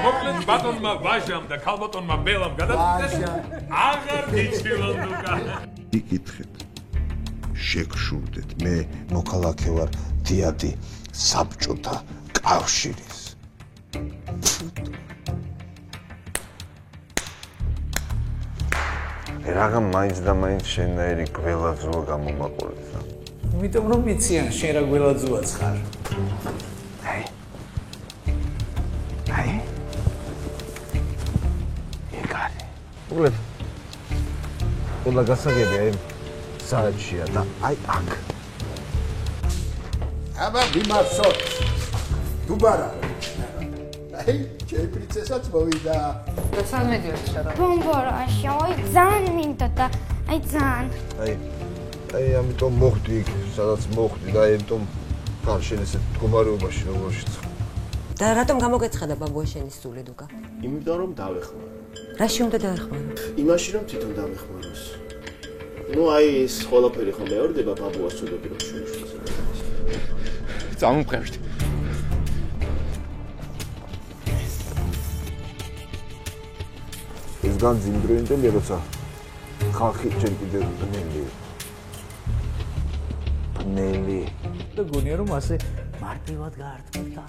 მოკლედ ბატონმა ვაჟამ და ქალბატონმა ბელამ გადაწყვიტეს აღარ გიჩვენონ დუკა. იკითხეთ. შეგშურდეთ, მე მოქალაქე ვარ დიადი საბჭოთა კავშირის. რაგა მაინც და მაინც შენაირი გველაძუა გამომაყურებდა. იმიტომ რომ ვიციან შენ რა გველაძუაც ხარ. აი. ეგარი. უბრალოდ ყველა გასაგები აი საათშია და აი აქ. აბა მიმარსოთ. დუბარა. აი, ჩემი პრინცესაც მოვიდა. დასალმედიოთ რა. ბომბორაში, აი ძალიან მინდოდა და აი ძალიან. აი ამიტომ მოხდი იქ, სადაც მოხდი და ამიტომ ხარ შენ ესე მდგომარეობაში როგორშიც. და რატომ გამოგეცხადა ბაბუა შენი სული დუკა? იმიტომ რომ დავეხმარო. რაში უნდა დაეხმარო? იმაში რომ თვითონ დავეხმაროს. ნუ აი ეს ყველაფერი ხომ მეორდება ბაბუას ცოდები რომ შუშს. წამომყევით. ეს განძიმდრო ინტელია როცა ხალხი ჯერ კიდევ ნელი და გონია რომ ასე მარტივად გაართმევდა.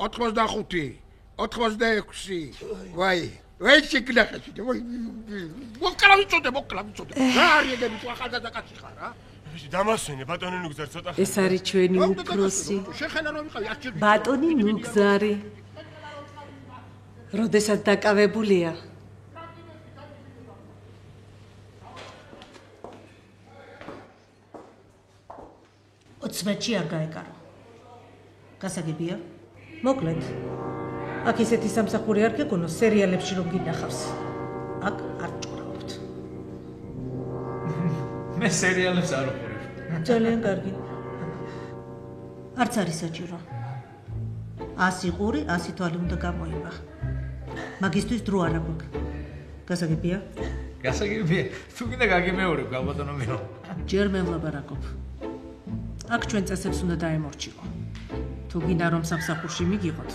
ოთხმოცდაოთხი, 86, ვაი, ვაი შეგნახეთ, მოკლა ვიცოდე. რა არის ეგები თუ ახალგაზრდა კაცი ხარ, რა? დამასვენე ბატონი ნუგზარ ცოტა. ეს არის ჩვენი უფროსი. შეხელა რომ ვიყავი არჩევი. ბატონი ნუგზარი. როდესაც დაკავებულია. ოცმეთში არ გაეკარო. გასაგებია? მოკლედ. აქ ისეთი სამსახური არ გეკონო სერიალებში რომ გინახავს. აქ არ ჭურავთ. მე სერიალებს არ ვყურებ. ძალიან კარგი. არც არის საჭირო. 100 ყური, 100 თვალი უნდა გამოივა. მაგისთვის დრო არ აქვს. გასაგებია? გასაგებია. თუ გინდა გაგიმეორებ გალბატონო მირო. ჯერ მე ვლაპარაკობ. აქ ჩვენ წესებს უნდა დაემორჩილო. თუ გინდა რომ სამსახურში მიგიღოთ.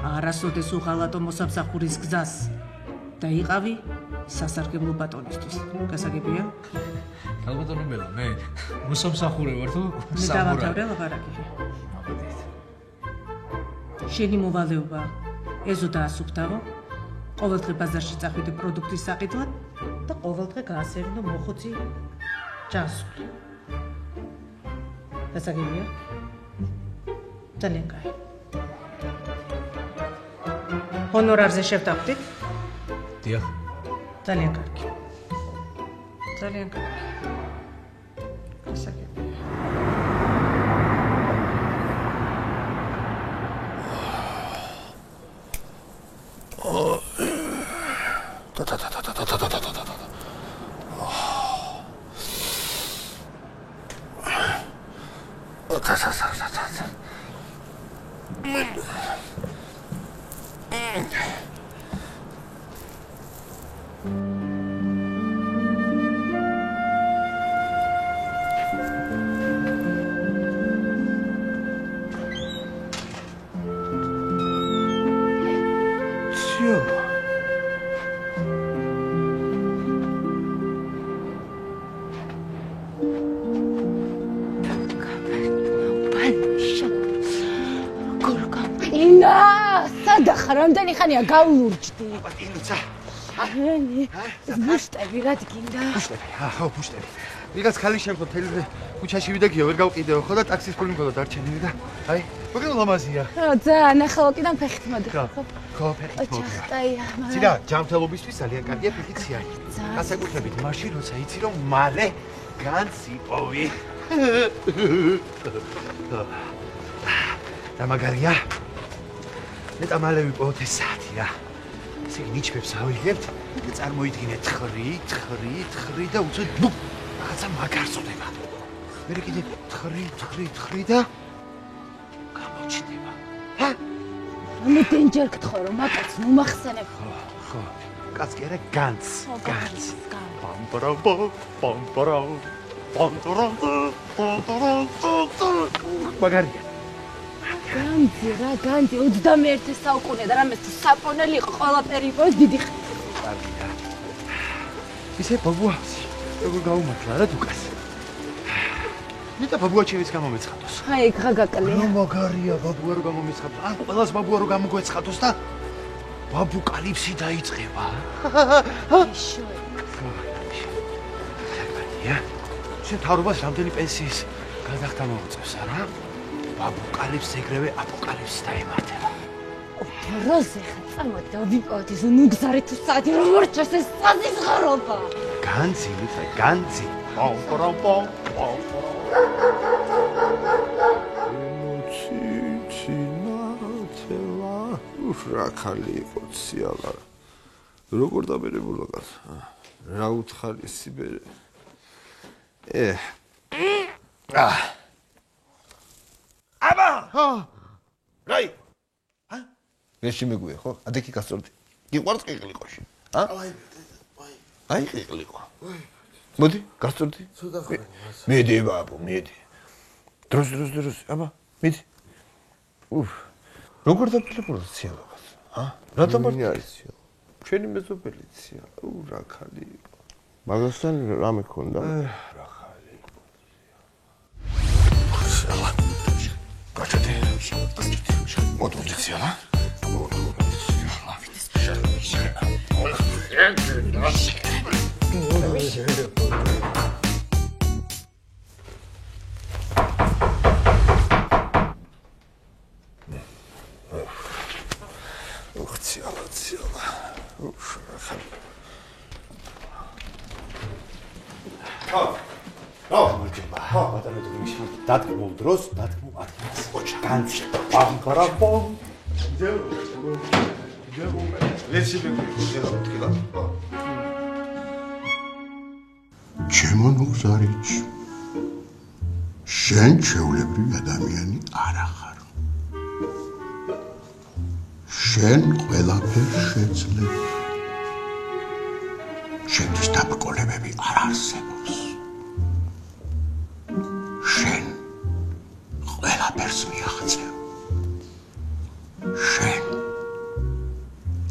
არასოდეს უღალატო მოსამსახურის გზას და იყავი სასარგებლო ბატონისთვის. გასაგებია? გალბატონო მირო, მე მოსამსახურე ვარ თუ მე დავათავრე ლაპარაკი. შენი მოვალეობა ეზო დაასუფთავო. ყოველდღე ბაზარში წახვიდე პროდუქტის საყიდვად და ყოველდღე გაასერინო მოხუცი ჯანსული. გასაგებია? ძალიან კარგი. ჰონორარზე შევდავდით? დიახ. ძალიან კარგი. ძალიან კარგი. გასაგებია. რამდენი ხანია გავლურჯდი? პატინუცა. ბუშტები რა გინდა? ბუშტები, ხო, ბუშტები. ვიღაც ხალი შემხო თელი ქუჩაში ვიდაგიო ვერ გავყიდეო ხო და ტაქსის ფული მქონდა დარჩენილი და აი მაგრამ ლამაზია. ძალიან ახალკიდან ფეხით მოდიხარ ხო? ხო, ფეხით მოდიხარ. ოჩახტაია, მაგრამ ცირა, ჯანმრთელობისთვის ძალიან კარგია ფეხიცია. განსაკუთრებით მაშინ როცა იცი რომ მალე განსიპოვი. და მაგარია. მეტა მალე ვიპოვოთ ეს საათი რა. ესე ნიჩბებს ავიღებთ და წარმოიდგინეთ თხრი და უცებ ბუp რაღაცა მაგარწოდება. მე კიდე თხრი და გამოჩნდება. ჰა? მუდენჯერ გთხოვ რომ მაკაც მომახსენებ. ხო. კაც კი არა განც. მაგარია. განძი 21 საუკუნე და რამეს თუ საპონელი იყო ყველაფერი იყო დიდი კარგია. ისე ბაბუა როგორ გაუმართლა რა დუკას. მეტა ბაბუა ჩემს გამომეცხადოს. აი გაგაკლია. მაგარია ბაბუა რო გამომეცხადოს. ან ყველას ბაბუა რო გამოგვეცხადოს და ბაბუკალიფსი დაიწყება. შენ თავრობას რამდენი პენსიის გადახდა მოუწევს არა? ბაბუკალიფს ეგრევე აპოკალიფსი დაემართება. როზე ხა წამოდი და ვიპოვოთ ის ნუგზარი თუ საათი როგორ ჩეს ეს საზღარობა. განძი მითხრა განძი. პომ. რა ხალი იყო ციალა. როგორ დაბერებულა კაცო. რა უთხარი სიბერე. აბა! რაი? ვერ შემეგვია ხო? ადექი გასწორდი. გიყვარს ყიყლიყოში. აი ყიყლიყო. მოდი, გასწორდი. მიდი ბაბუ, მიდი. დროს. აბა, მიდი. როგორ დაფილებულა ციალობას? რა დამართ არის ციალა? ჩვენი მეზობელი ციალა. რა ხალი იყო. მაგასთან რამე ქონდა? რა ხალი იყო. ციალა. გაჩადე. მოდი ციალა. ციალა. მოგება. ბატონო დიმიშა, დადგმულ დროს, დადგმულ ადგილს. ოჩა, განცი. პამპარაპომ. ჩემო ნუგზარიჩ, შენ ჩვეულებრივი ადამიანი არ ახარ. შენ ყველაფერს შეძლებ. შენთვის დაბრკოლებები არ არსებობს. შენ ყველაფერს მიაღწევ. შენ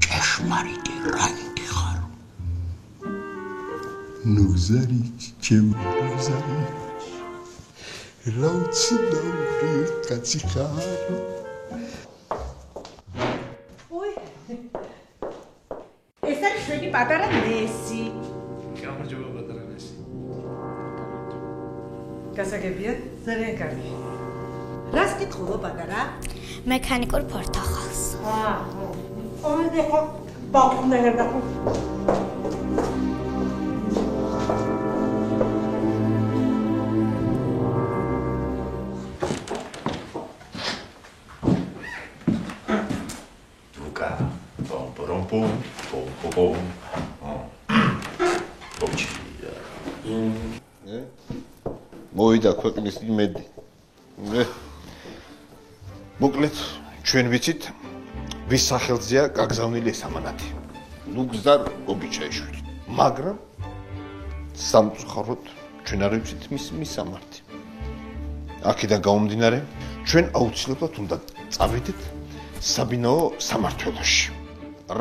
ჭეშმარიტი რაინდი ხარ. ნუგზარიჩ, ჩემო ნუგზარიჩ, რა უცნაური კაცი ხარ. ეს არის შვენი პატარა ნესი. გამარჯობა პატარა ნესი. გასაგებია ძალიან კარგი. რას კითხულობ პატარა? მექანიკურ პორტოხალს. ოღონდ ხო ბაყუნერდა. მოვიდა ქვეყნის იმედი. მოკლედ, ჩვენ ვიცით, ვის სახელზეა გაგზავნილი ეს ამანათი. ნუგზარ გობიჩაიშვილი. მაგრამ სამწუხაროდ ჩვენ არ ვიცით მის მისამართი. აქედან გამომდინარე, ჩვენ აუცილებლად უნდა წავიდეთ საბინაო სამმართველოში.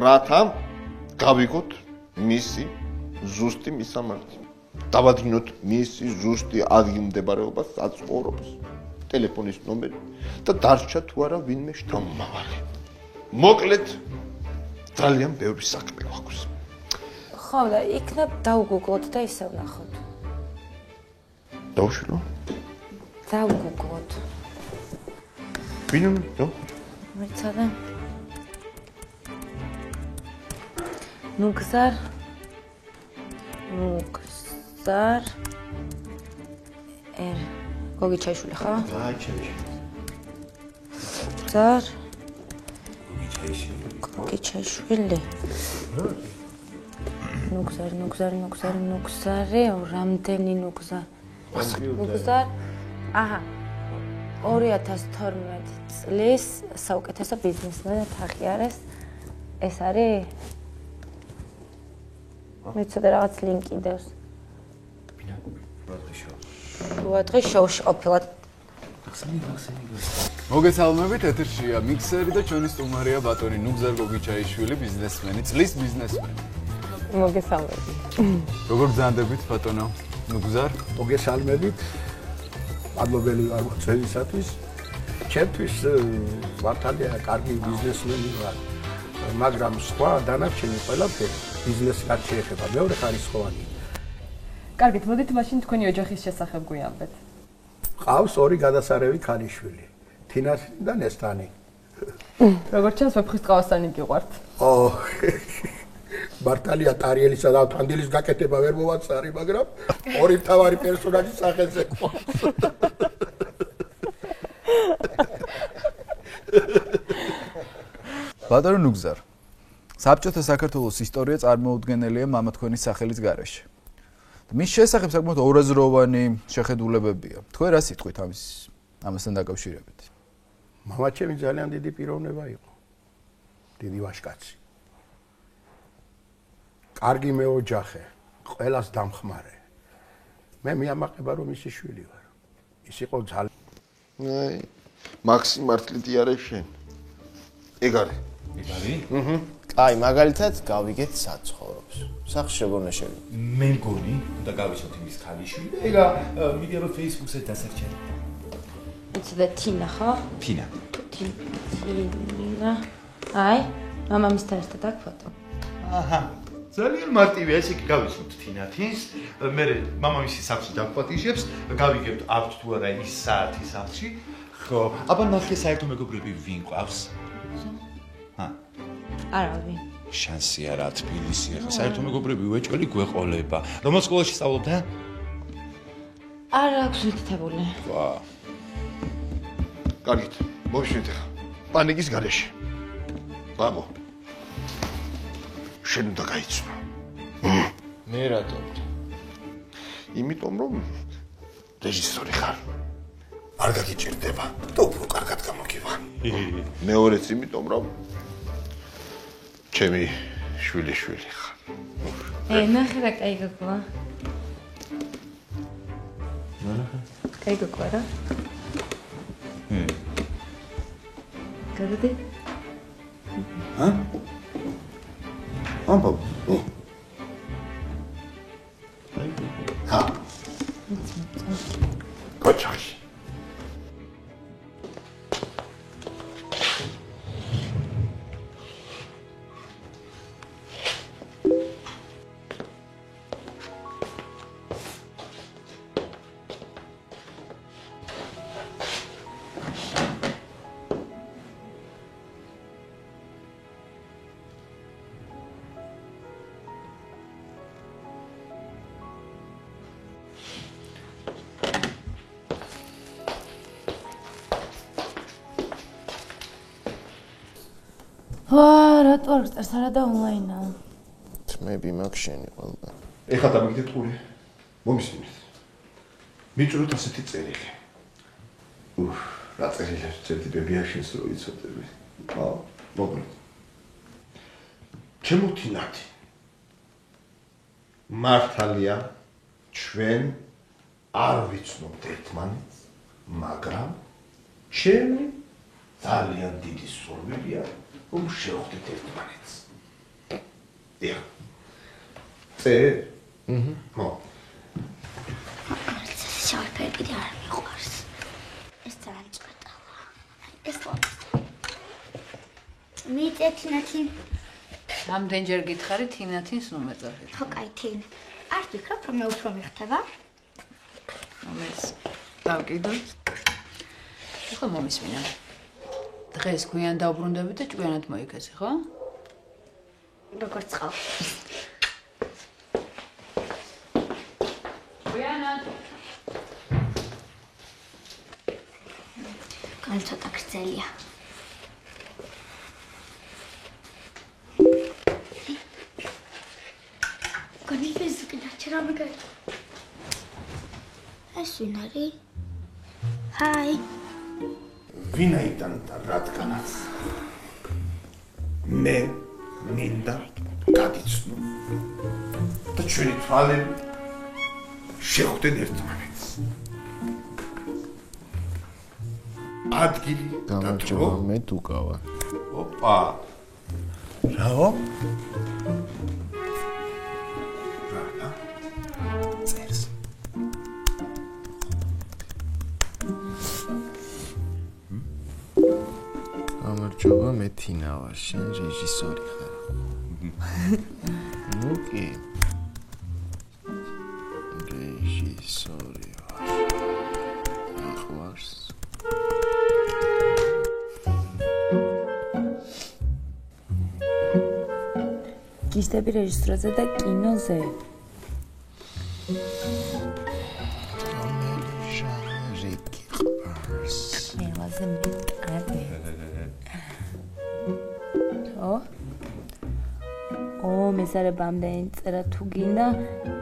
რათა გავიგოთ მისი ზუსტი მისამართი. დავადგინოთ მისი ზუსტი ადგილმდებარეობა, საცხოვრობს, ტელეფონის ნომერი და დარჩა თუ არა ვინმე შთამომავალი. მოკლედ, ძალიან ბევრი საქმე გვაქვს. ხო და იქნებ დავგუგლოთ და ისევ ნახოთ. დავშვილო? დავგუგლოთ. ვინ ნო? მიცადე. ნუგზარ. გოგი ჩაიშვილი ხა? ჩაიშვილი. ზარ. გოგი ჩაიშვილი. ნუგზარი, რამდენი ნუგზარ? ნუგზარ. აჰა. 2012 წლის საუკეთესო ბიზნესმენად აღიარეს. ეს არის? მეცადე რაღაც ლინკი დევს. რუადღის შოუში ყოფილად. მოგესალმებით, ეთერშია მიქსერი და ჩვენი სტუმარია ბატონი ნუგზარ გოგიჩაიშვილი, ბიზნესმენი, წლის ბიზნესმენი. მოგესალმებით. როგორ გზანდებით ბატონო ნუგზარ? მოგესალმებით. მადლობელი ვარ მოწვევისათვის. ჩემთვის მართალია კარგი ბიზნესმენი ვარ. მაგრამ სხვა დანარჩენი ყველაფერი ბიზნესს რაც შეეხება მეორე ხარისხოვანი. კარგით, მოდით მაშინ თქვენი ოჯახის შესახებ გვიამბეთ. ყავს ორი გადასარევი ქალიშვილი, თინას და ნესტანი. როგორც ჩანს, ვეფხისტყაოსანი გიყვართ. მართალია ტარიელისა და თანდილის გაკეთება ვერ მოვაწარი, მაგრამ ორი მთავარი პერსონაჟის სახელზე ყავს. ბატონო ნუგზარ, საბჭოთა საქართველოს ისტორია წარმოუდგენელია მამა თქვენის სახელის გარეშე. მის შესახებ საკმაოდ ორაზროვანი შეხედულებებია. თქვენ რა სიტყვით ამასთან დაკავშირებით? მამა ჩემი ძალიან დიდი პიროვნება იყო. დიდი ვაჟკაცი. კარგი მეოჯახე, ყველას დამხმარე. მე მიამაყება რომ ისი შვილი ვარ. ის იყო ძალიან მაქსი მართლითი არა შენ. ეგ არის. აი, მაგალითად, გავიგეთ საცხოვრობს. სახში შეგონაშელი. მე მგონი, უნდა გავიცოთ იმის ქალიშვილი. ეგა მიდია რომ Facebook-ზე დასერჩენ. იცი თინა ხო? თინა. თინა. აი, მამამისთან ერთად აქ ფოტო. აჰა. ძალიან მარტივია, ესე იგი გავიცოთ თინათინს. მე მამამისი სახლში დაგპატიჟებს, გავიგებთ აქვთ თუ არა ის საათი სახლში. ხო, აბა ნახე საერთო მეგობრები ვინ ყავს? არავინ. შანსი არა თბილისი ახლა საერთო მეგობრები უეჭველი გვეყოლება. რომელ სკოლაში სწავლობ და? არ აქვს მითითებული. ვა. კარგით, მოვშენთ ახლა. პანიკის გარეშე. ბაბო. შენ უნდა გაიცნო. მე რატომ? იმიტომ რომ რეჟისორი ხარ. არ გაგიჭირდება და უფრო კარგად გამოგივა. მეორეც იმიტომ რომ ჩემი შვილი ხარ. ნახე რა კაი გოგოა. კაი გოგოა რა? გადადი? ამბობ. ოჩახი. რატო არ გწერს არა და ონლაინაა? თმები მაქვს შენი ყველგან. ეხლა დამიგდეთ ყური. მომისმინეთ. მიჭროთ ასეთი წერილი. რა წერილია წერდი ბებიაშენს რო იცოდები. მოგლით. ჩემო თინათი. მართალია ჩვენ არ ვიცნობთ ერთმანეთს, მაგრამ ჩემი ძალიან დიდი სურვილია რომ შევხვდეთ ერთმანეთს. დიახ. მო. შავფერები არ მიყვარს. ეს ძალიან ჭკვეტავა. ეს ხო. მიწე თინათი. რამდენჯერ გითხარი თინათინს ნუ მეწოდი. ხო, კაი თინ. არ ვფიქრობ რომ მე უფრო მიხდება? მე დავკიდოთ. ხო მომისმინა. დღეს გვიან დავბრუნდებით და ჭკვიანად მოიქცე, ხო? როგორც ხავს. გვიანად. კან ცოტა გრძელია. განიფეს კიდე რა მეგარი. ეს ვინ არის? ჰაი. ვინაიდან და რადგანაც მე მინდა გადიცნო და ჩვენი თვალები შეხვდნენ ერთმანეთს. ადგილი და დრო მე თუკავა. ოპა. რაო? წერს. გამარჯობა, მე თინა ვარ, შენ რეჟისორი ხარ. ნუ კი. რეჟისორი ვარ. აღვარს. გიჟდები რეჟისტროზე და კინოზე. რომელი ჟანრი გიყვარს? ყველაზე მეტად. მეზარებამდე წერა თუ გინდა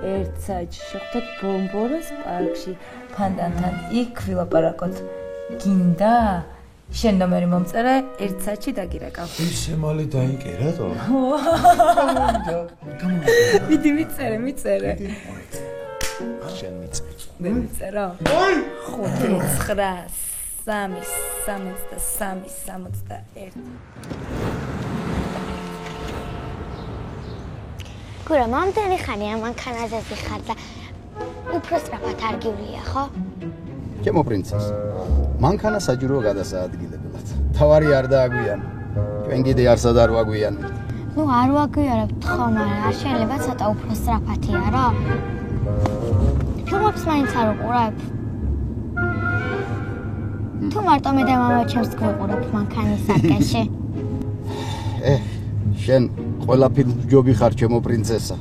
ერთ საათში შეხვდეთ ბომბორას პარკში ფანდანთან იქ ვილაპარაკოთ. გინდა? შენ ნომერი მომწერე, ერთ საათში დაგირეკავ. ისე მალე დაიკერატო? მიდი მიწერე. შენ მიწერე. მე მიწერო? 5 9 3 63 61. გურა, მომდენი ხანია მანქანაზე ვიხარ და უფრო სწრაფად არ გივლია, ხო? ჩემო პრინცესა, მანქანა საჯაროა გადასაადგილებელად. თავარი არ დააგვიანო. ჩვენ კიდე არსად არ ვაგვიანებთ. ნუ არ ვაგვიანებთ ხო, მაგრამ არ შეიძლება ცოტა უფრო სწრაფათია რა? ფილმებს მაინც არ ვუყურებ. თუ მარტო მე და მამა ჩემს გვიყურებ მანქანის სარკეში. შენ ყველა ფილმ ჯობი ხარ, ჩემო პრინცესა.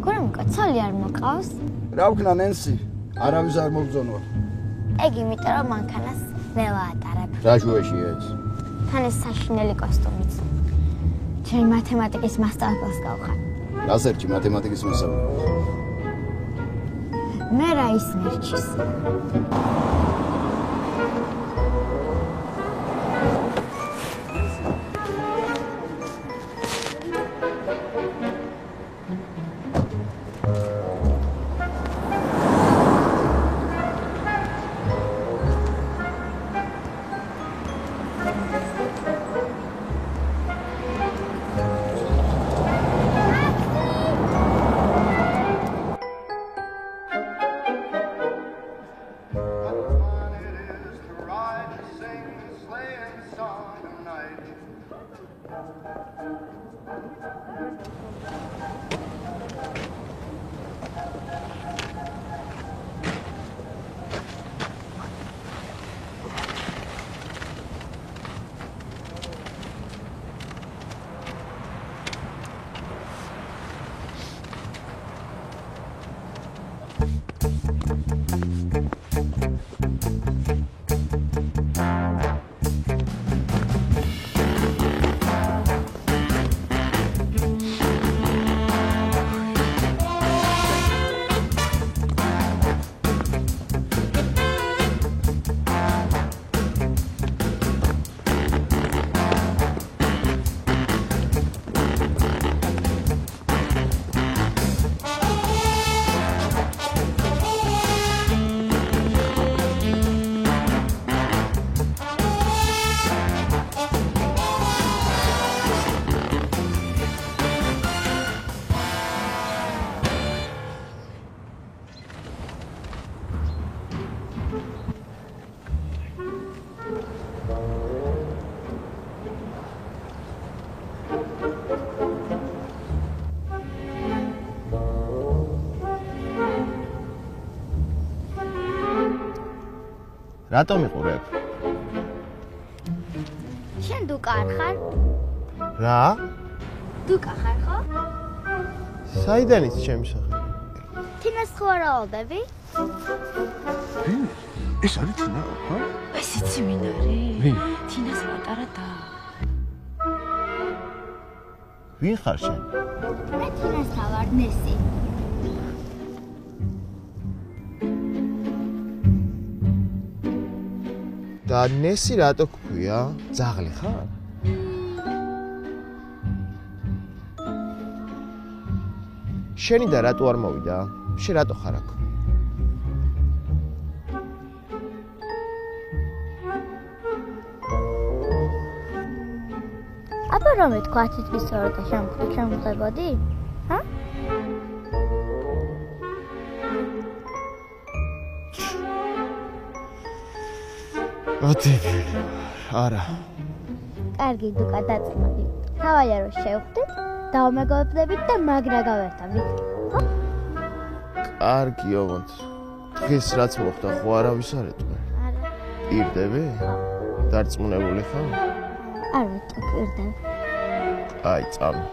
გურა, მკაცალი არ მოყავს? რა ვქნა ნენსი? არავის არ მოგზონვა. ეგ იმიტომ რომ მანქანას მე ვაატარებ. რა შუაშია ეს? თან ეს საშინელი კოსტუმიც. ჩემ მათემატიკის მასწავლებელს გავხარ. გასერჩი მათემატიკის მასწავლებელი. მე რა ის მერჩის. რატომ იყურებ? შენ დუკა არ ხარ? რა? დუკა ხარ ხო? საიდან იცი ჩემი სახელი? თინას ხო არ ავალდები? ეს არის თინა, ხო? ეს იცი ვინ არის? ვინ? თინას პატარა და. ვინ ხარ შენ? მე თინას თავარ ნესი. და ნესი რატო გქვია? ძაღლი ხარ? შენი და რატო არ მოვიდა? შენ რატო ხარ აქ? აბა რომ ეთქვა თითქოს სწორად და შემოხდებოდი? ჰა? ოდები. არა. კარგი დუკა დაწმოდი. თავია რომ შევხვდით, დავმეგობრდებით და მაგრა გავერთავით. ხო? კარგი, ოღონდ. დღეს რაც მოხდა, ხო არავის არ ეტყვი? არა. პირდები? დარწმუნებული ხარ? არ ვიტყვი პირდები. აი, წამი.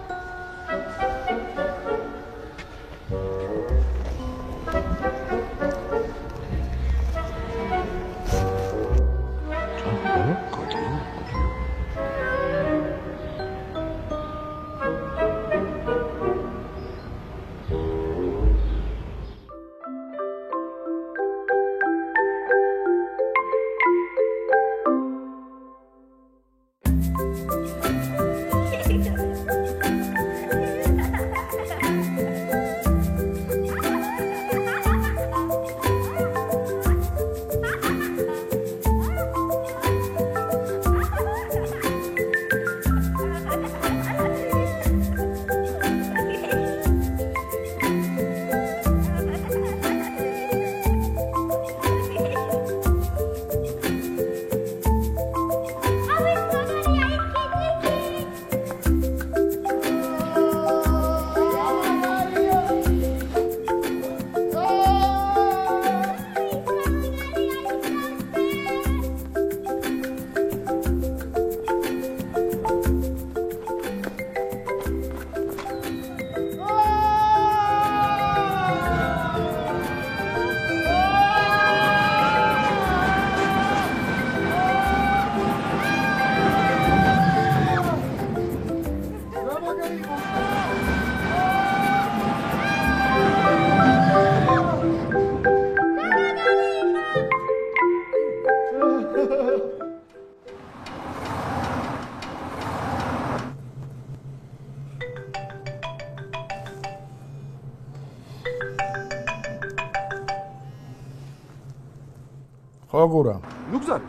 ხოგურა. ლუგზარი.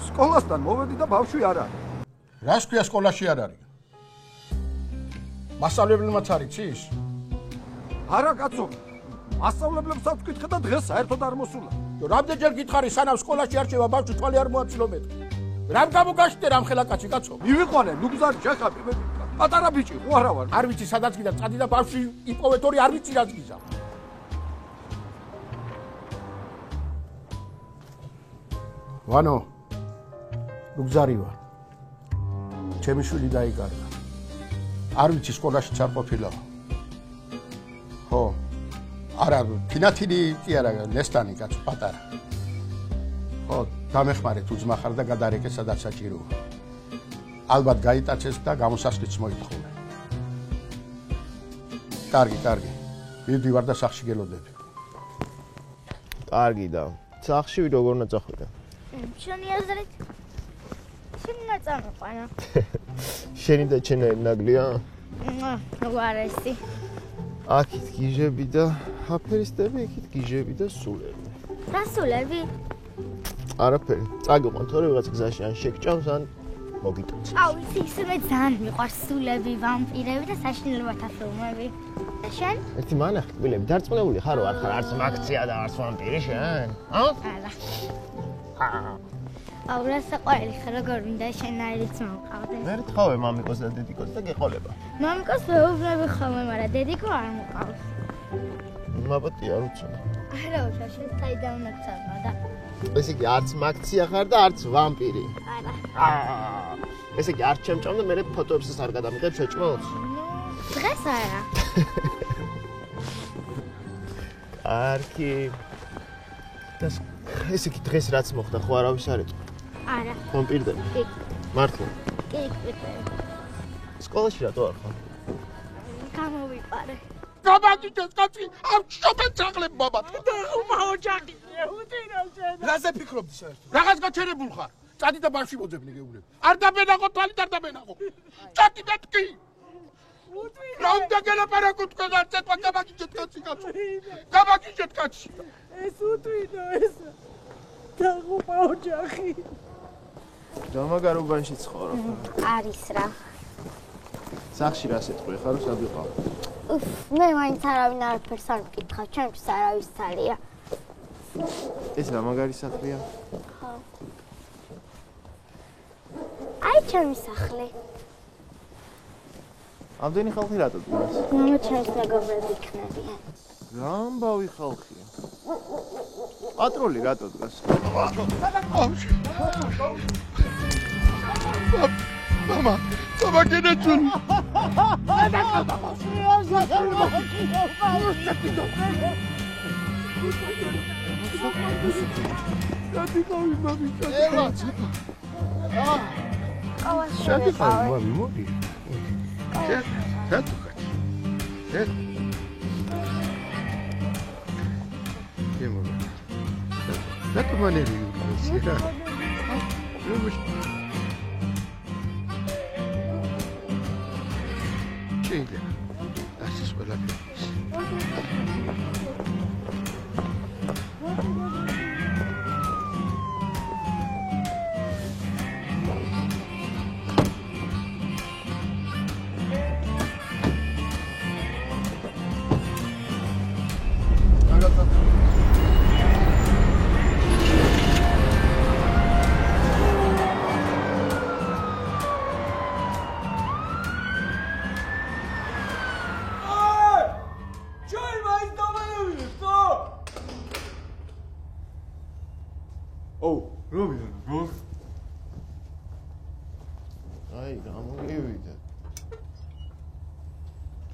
სკოლასთან მოვედი და ბავშვი არ არის. რას ქვია სკოლაში არ არის? მასწავლებლებმაც არ იცის? არა კაცო. მასწავლებლებსაც ვკითხე და დღეს საერთოდ არ მოსულა. რამდენჯერ გითხარი სანამ სკოლაში არ შევა ბავშვი თვალი არ მოაწილო მეტ. რამ გამოგაშტე რამ ხელა კაცი კაცო? მივიყვანე ლუგზარი შეხაპი მე პატარა ბიჭი ხო არა ვარ. არ ვიცი სადაც გიდა წადი და ბავშვი იპოვეთ ორი არ ვიცი რაც გიზა. ვანო ლუგზარი ვარ. ჩემი შვილი დაიკარგა. არ ვიცი სკოლაშიც არ ყოფილა. ხო. არა, თინათინი კი არა, ნესტანი კაცო პატარა. ხო, დამეხმარე თუ ძმა ხარ და გადარეკე სადაც საჭიროა. ალბათ გაიტაცეს და გამოსასვლიც მოითხოვე. კარგი, კარგი. მივდივარ და სახში გელოდები. კარგი და სახში როგორ ნაწახვიდა? შენი აზრით? შენი ნაწამოყანა. შენი და ჩენერი ნაგლია? უარესი. აქეთ გიჟები და აფერისტები, იქით გიჟები და სულები. რა სულები? არაფერი. წაგიყვან თორე ვიღაც გზაში ან შეგჭამს ან მოგიტოც. აუ, ისე მე ძალიან მიყვარს სულები, ვამპირები და საშინელებათა ფილმები. და შენ? ერთი მანახი კბილები დარწმუნებული ხარო არ ხარ არც მაქცია და არც ვამპირი შენ? არა. აუ, რა საყვარელი ხარ, როგორ მინდა შენაირიც მომყავდე. მე რთხოვე მამიკოს და დედიკოს და გეყოლება. მამიკოს ვეუბნები ხოლმე, მაგრამ დედიკო არ მოყავს. მაბატი არ უცნო. არა, შენ საიდან უნდა გწავნა და ესე იგი არც მაქცია ხარ და არც ვამპირი. არა. ესე იგი არც ჩემჭამ და მე ფოტოებსაც არ გადამიღებ შეჭმოს? დღეს არა. კარგი. და ესე იგი დღეს რაც მოხდა ხო არავის არ ეტყვა? არა. ვამპირდები? კი. მართლა? კი, კი. სკოლაში რატო არ ხარ? გამოვიყარე. გამაგიჩეს კაცი, ამ შობენ წაღლებ ბაბა. და ხუმა ოჯახი, უთინო შენ. რაზე ფიქრობდი საერთოდ? რაღაც გაჩერებულ ხარ. წადი და ბავშვი მოძებნი გეუბნები. არ დაბენაღო თვალით არ დაბენაღო. წადი მეთქი. რა უნდა გელაპარაკოთ თქვენ წეთვა გამაგიჩეთ კაცი კაცო. გამაგიჩეთ კაცი. ეს უთინო ეს. და ხუმა ოჯახი. გამაგარობაში ცხოვრობ. არის რა. სახში რა სიტყვი ხარ სად ვიყავ? მე მაინც არავინ არაფერს არ მკითხავ, ჩემთვის არავის ძალია. ეს რა მაგარი სახლია? ხო. აი ჩემი სახლი. ამდენი ხალხი რატო დგას? მამა ჩემს მეგობრები იქნებიან. რა ამბავი ხალხია? პატრული რატო დგას? მამა, ბაბა გენეჩული.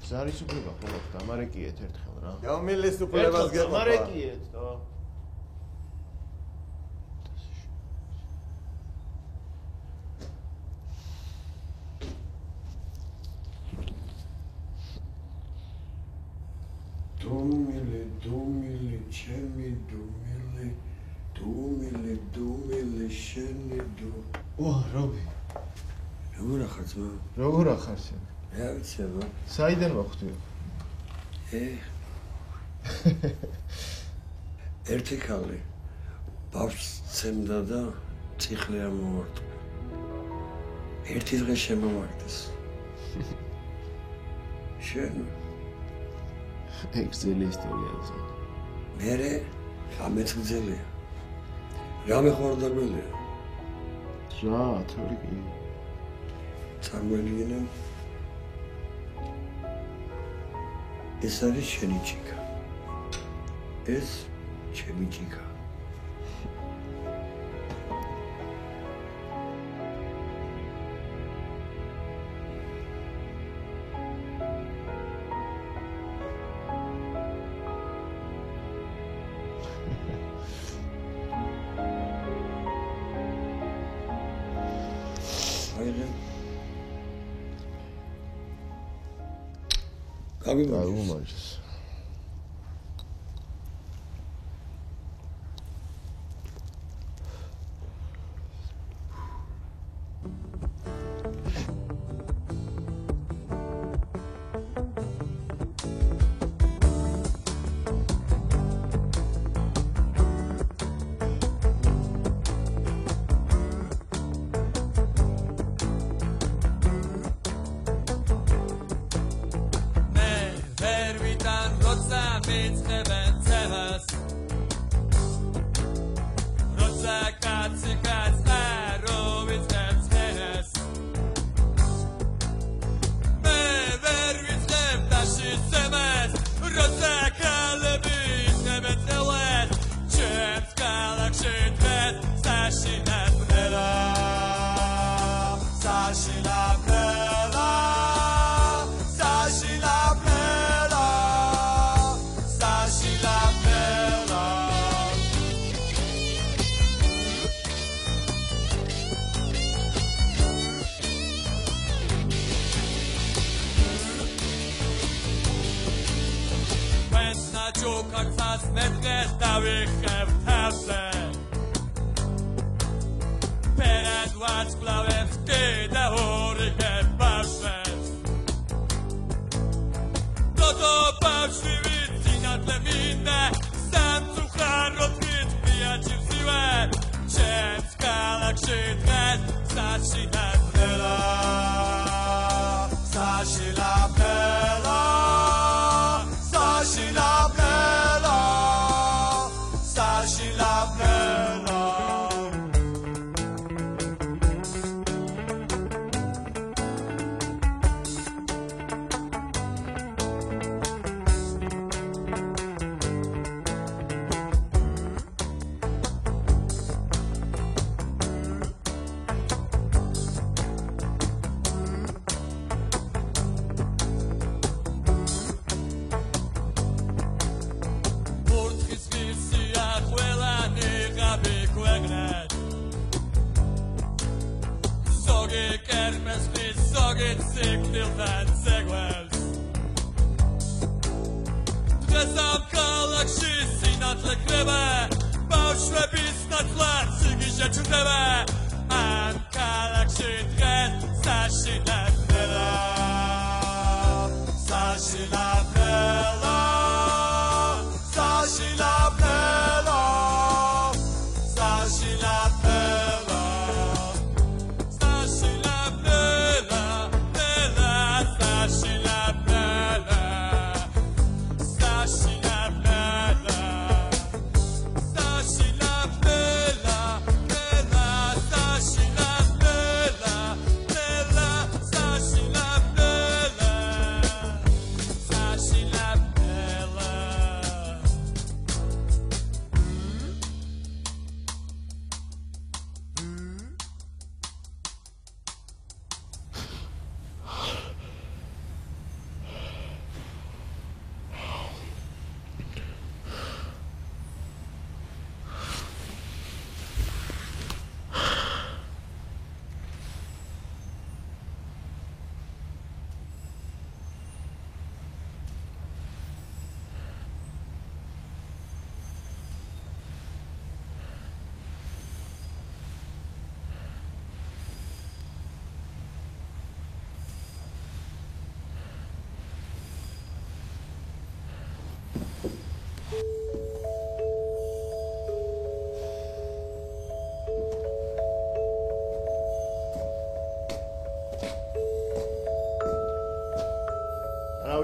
ზარის უფლება ხოლმე დამარეკიეთ ერთხელ რა. გამილეს უფლებას გეყვა. დამარეკიეთ და დუმილი, ჩემი დუმილი, შენი დუ. ვა, რობი. როგორ ახარ ძმა? როგორ ახარ შენ? მე არ ვიცი აბა. საიდან მოხვდი? ერთი ქალი ბავშვს ცემდა და წიხლი ამოვარტყა. ერთი დღე შემოვარდეს. შენ ექსელი ისტორიაზე. მერე ხამეც გძელია. რამე ხორდაბელია. რა, თორე კი. წარმოიდგინე ეს არის შენი ჭიქა. ეს ჩემი ჭიქა. გამიმარჯოს.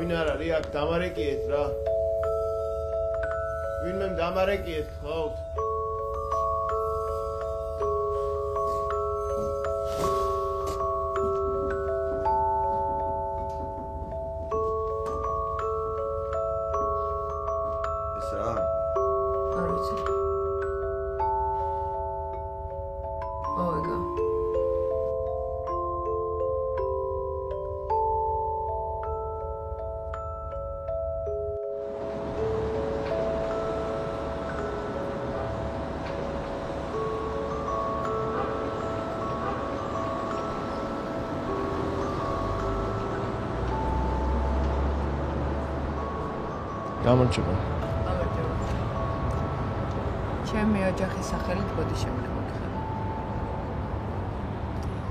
ვინ არ არის აქ დამარეკიეთ რა ვინმე დამარეკიეთ ხავთ ეს რა არ ვიცი ოიგა გამარჯობა. ჩემი ოჯახის სახელით ბოდი შემოგხსნა.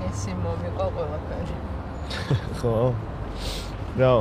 ეს მომიყვა ყველაფერი. ხო. რა